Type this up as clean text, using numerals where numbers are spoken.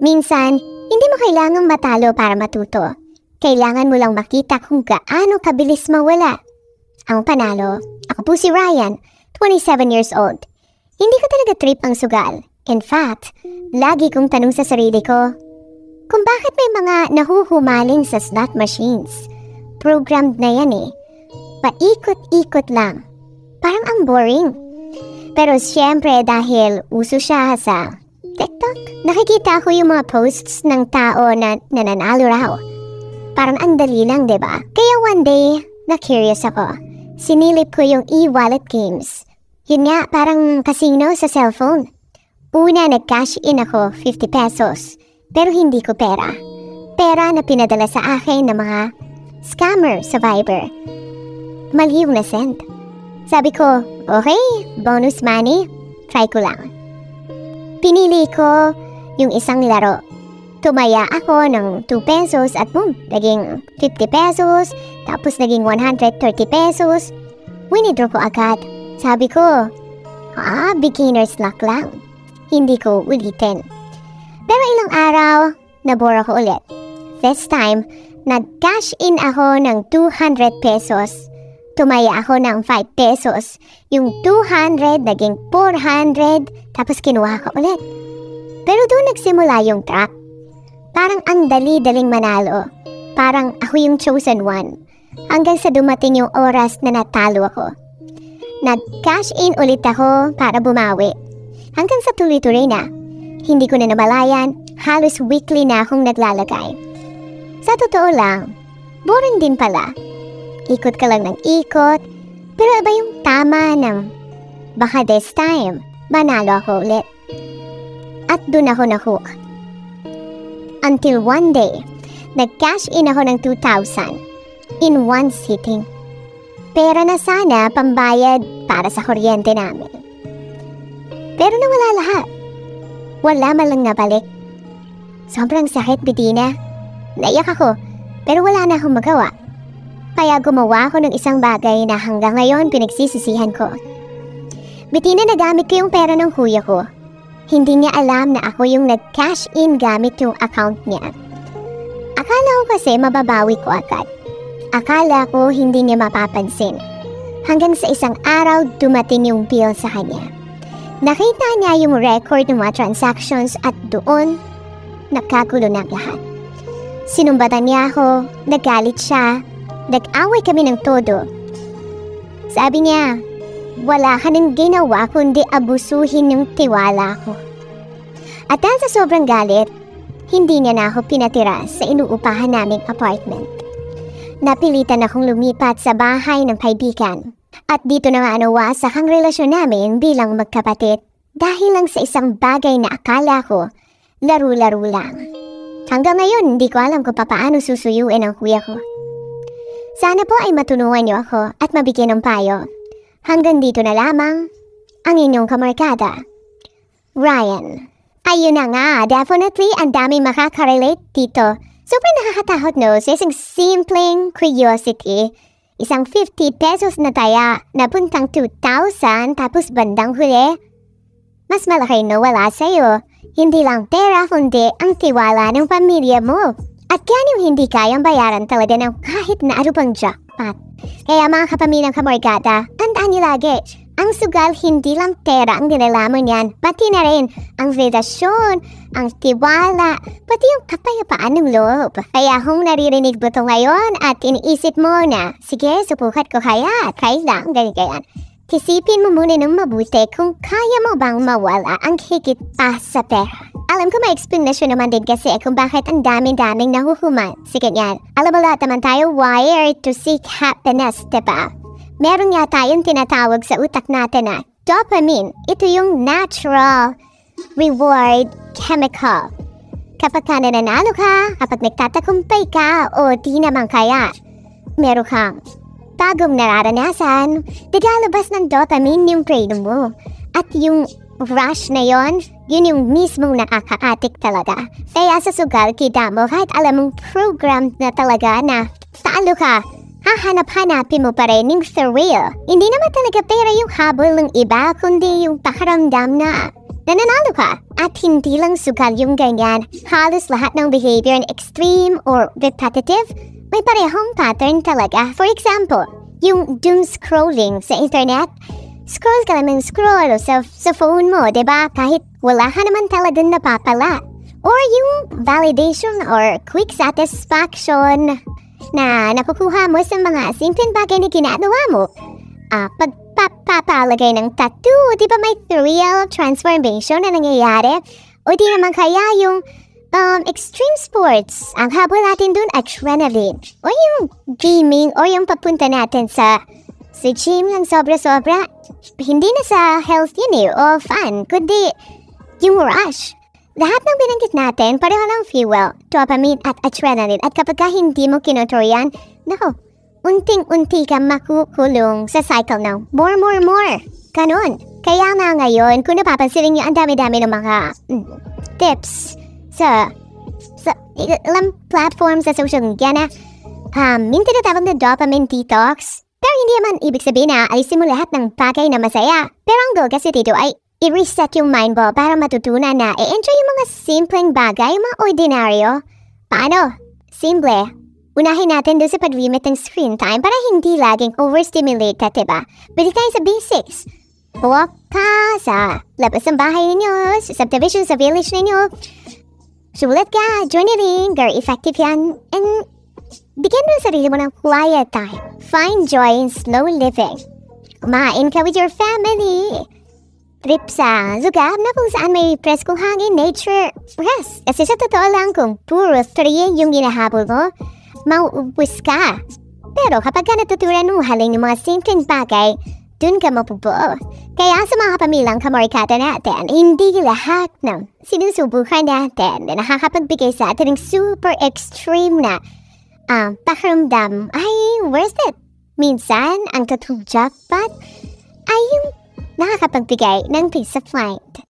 Minsan, hindi mo kailangang matalo para matuto. Kailangan mo lang makita kung gaano kabilis mawala. Ang panalo, ako po si Ryan, 27 years old. Hindi ko talaga trip ang sugal. In fact, lagi kong tanong sa sarili ko, kung bakit may mga nahuhumaling sa slot machines. Programmed na yan eh. Paikot-ikot lang. Parang ang boring. Pero siyempre dahil uso siya sa TikTok, nakikita ko yung mga posts ng tao na nananalo raw. Parang ang dali lang, diba? Kaya one day, na-curious ako. Sinilip ko yung e-wallet games. Yun nga, parang casino sa cellphone. Una, nag-cash in ako 50 pesos. Pero hindi ko pera. Pera na pinadala sa akin ng mga scammer sa Viber. Maliw na send. Sabi ko, okay, bonus money, try ko lang. Pinili ko yung isang laro. Tumaya ako ng 2 pesos at boom, naging 50 pesos, tapos naging 130 pesos. Winidraw ko agad. Sabi ko, beginner's luck lang. Hindi ko ulitin. Pero ilang araw, nabore ako ulit. This time, nag-cash in ako ng 200 pesos. Tumaya ako ng 5 pesos. Yung 200 naging 400, tapos kinuha ko ulit. Pero doon nagsimula yung trap. Parang ang dali-daling manalo. Parang ako yung chosen one. Hanggang sa dumating yung oras na natalo ako. Nag-cash in ulit ako para bumawi. Hanggang sa tuloy-tuloy na. Hindi ko na namalayan, halos weekly na akong naglalagay. Sa totoo lang, boring din pala. Ikot ka lang ng ikot, pero iba yung tama ng baka this time, manalo ako ulit. At dun ako na-hook. Until one day, nag-cash in ako ng 2,000 in one sitting. Pera na sana pambayad para sa kuryente namin. Pero nawala lahat. Wala man lang nabalik. Sobrang sakit, Bettina. Naiyak ako, pero wala na akong magawa. Kaya gumawa ako ng isang bagay na hanggang ngayon pinagsisisihan ko. Bettina, nagamit ko yung pera ng kuya ko. Hindi niya alam na ako yung nag-cash in gamit yung account niya. Akala ko kasi mababawi ko agad. Akala ko hindi niya mapapansin. Hanggang sa isang araw dumating yung bill sa kanya. Nakita niya yung record ng mga transactions at doon, nagkagulo na lahat. Sinumbatan niya ako, nagalit siya, nag-away kami ng todo. Sabi niya, wala ka nang ginawa kundi abusuhin yung tiwala ko. At dahil sa sobrang galit, hindi niya na ako pinatira sa inuupahan naming apartment. Napilitan akong lumipat sa bahay ng kaibigan. At dito na nga nawasak ang relasyon namin bilang magkapatid dahil lang sa isang bagay na akala ko laro-laro lang. Hanggang ngayon, hindi ko alam kung paano susuyuin ang kuya ko. Sana po ay matulungan niyo ako at mabigyan ng payo. Hanggang dito na lamang ang inyong kamarkada, Ryan. Ayun na nga, definitely ang daming makaka-relate dito. Super nakakatakot no, sa isang simpleng curiosity. Isang 50 pesos na taya na puntang 2,000 tapos bandang huli. Mas malaki no wala sa'yo. Hindi lang pera kundi ang tiwala ng pamilya mo. At yan yung hindi kayang bayaran talaga ng kahit na ano pang jackpot. Kaya mga kapamilyang kamorgada, tandaan niyo lagi, ang sugal hindi lang pera ang nilalaman yan, pati na rin ang relasyon, ang tiwala, pati yung kapayapaan ng loob. Kaya kung naririnig mo ito ngayon at iniisip mo na, sige, subukat ko kaya, try lang, ganyan. Isipin mo muna ng mabuti kung kaya mo bang mawala ang higit pa sa pera. Alam ko may explanation naman din kasi kung bakit ang daming-daming nahuhuman. Sige yan. Alam mo lahat naman tayo wired to seek happiness, diba? Meron nga tayong tinatawag sa utak natin na dopamine. Ito yung natural reward chemical. Kapag ka nananalo ka, kapag nagtatakumpay ka o di naman kaya, meron kang bagong nararanasan, nagalabas ng dopamine yung brain mo. At yung rush na yon, yun yung mismong nakaka-addict talaga. Kaya sa sugal, kita mo kahit alam mong program na talaga na talo ka, hahanap-hanapin mo pa rin yung thrill. Hindi naman talaga pera yung habol ng iba, kundi yung pakaramdam na nananalo ka. At hindi lang sugal yung ganyan, halos lahat ng behavior na extreme or repetitive, may parehong pattern talaga. For example, yung doom scrolling sa internet, scroll ka lang ng scroll sa phone mo, diba? Kahit wala ka naman talagang napapala. Or yung validation or quick satisfaction na nakukuha mo sa mga simpleng bagay na ginagawa mo. Pagpapalagay ng tattoo, di ba may real transformation na nangyayari? O di naman kaya yung extreme sports, ang habol natin dun, adrenaline. O yung gaming, o yung papunta natin sa gym lang sobra-sobra. Hindi na sa health yun o fun, kundi yung rush. Lahat ng binanggit natin, pareho lang fuel, dopamine at adrenaline. At kapag hindi mo kinutur yan, nako, unting-unti ka makukulong sa cycle ng more. Ganon. Kaya nga ngayon, kung napapansin niyo, ang dami-dami ng mga tips sa ilang platforms sa social media na yung tinatawag na dopamine detox. Pero hindi naman ibig sabihin na alisin mo lahat ng bagay na masaya. Pero ang goal kasi dito ay i-reset yung mind mo para matutunan na i-enjoy yung mga simpleng bagay, yung mga ordinaryo. Paano? Simple. Unahin natin doon sa pag-limit ng screen time para hindi laging overstimulate ka, diba? Balik tayo sa basics. Walk ka sa labas ng bahay ninyo, sa subdivision, sa village ninyo. Sulat ka, journaling, very effective yan. And bigyan mo sa sarili mo ng quiet time. Find joy in slow living. Kumain ka with your family. Trip sa lugar na kung saan may preskong hangin, nature, rest. Kasi sa totoo lang, kung puro 3 yung hinahabol mo, mauubos ka. Pero kapag ka natutunan mo haling yung mga simpleng bagay, dun ka mapubuo. Kaya sa mga pamilang kamorikata natin, hindi lahat ng sinusubukan natin na nakakapagbigay sa atin ng super extreme na pakiramdam ay worth it. Minsan, ang totoong jackpot ay yung nakakapagbigay ng peace of mind.